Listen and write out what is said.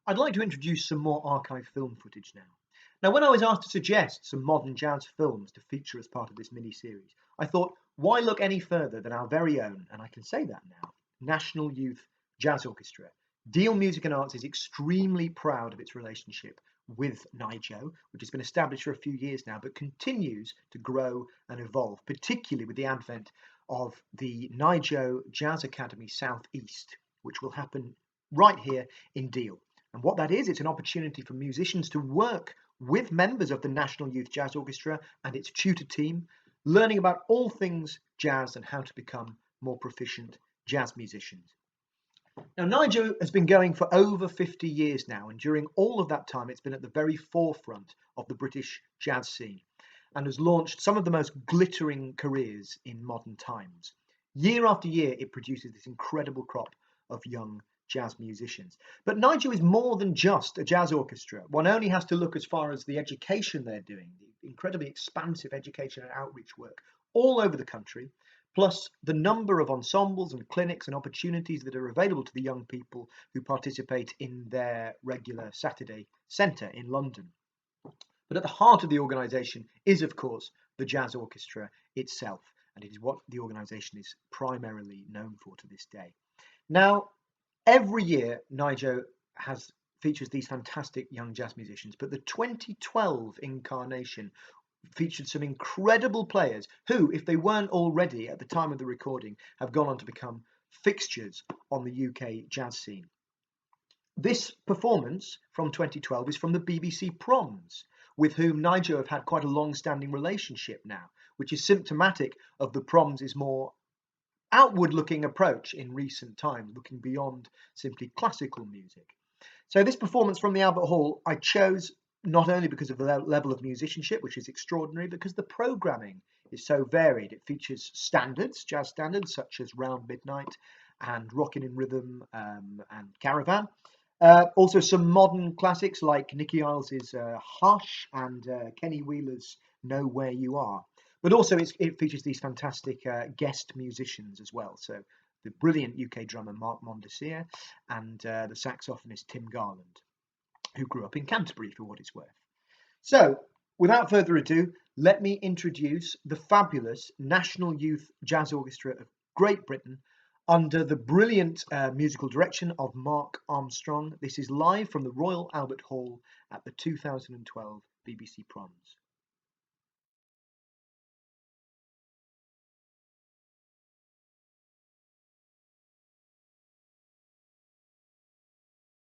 I'd like to introduce some more archive film footage now. Now, when I was asked to suggest some modern jazz films to feature as part of this mini-series, I thought, why look any further than our very own, and I can say that now, National Youth Jazz Orchestra. Deal Music and Arts is extremely proud of its relationship with NYJO, which has been established for a few years now, but continues to grow and evolve, particularly with the advent of the NYJO Jazz Academy Southeast, which will happen right here in Deal. And what that is, it's an opportunity for musicians to work with members of the National Youth Jazz Orchestra and its tutor team, learning about all things jazz and how to become more proficient jazz musicians. Now, NYJO has been going for over 50 years now, and during all of that time, it's been at the very forefront of the British jazz scene and has launched some of the most glittering careers in modern times. Year after year, it produces this incredible crop of young jazz musicians. But NYJO is more than just a jazz orchestra. One only has to look as far as the education they're doing, the incredibly expansive education and outreach work all over the country, plus the number of ensembles and clinics and opportunities that are available to the young people who participate in their regular Saturday centre in London. But at the heart of the organisation is, of course, the jazz orchestra itself, and it is what the organisation is primarily known for to this day. Now, every year, NYJO features these fantastic young jazz musicians, but the 2012 incarnation featured some incredible players who, if they weren't already at the time of the recording, have gone on to become fixtures on the UK jazz scene. This performance from 2012 is from the BBC Proms, with whom NYJO have had quite a long-standing relationship now, which is symptomatic of the Proms' more outward-looking approach in recent times, looking beyond simply classical music. So this performance from the Albert Hall I chose not only because of the level of musicianship, which is extraordinary, because the programming is so varied. It features standards, jazz standards, such as Round Midnight and Rockin' in Rhythm and Caravan. Also some modern classics like Nicky Iles's Hush and Kenny Wheeler's Know Where You Are. But also it features these fantastic guest musicians as well. So the brilliant UK drummer Mark Mondesir and the saxophonist Tim Garland, who grew up in Canterbury for what it's worth. So, without further ado, let me introduce the fabulous National Youth Jazz Orchestra of Great Britain under the brilliant musical direction of Mark Armstrong. This is live from the Royal Albert Hall at the 2012 BBC Proms.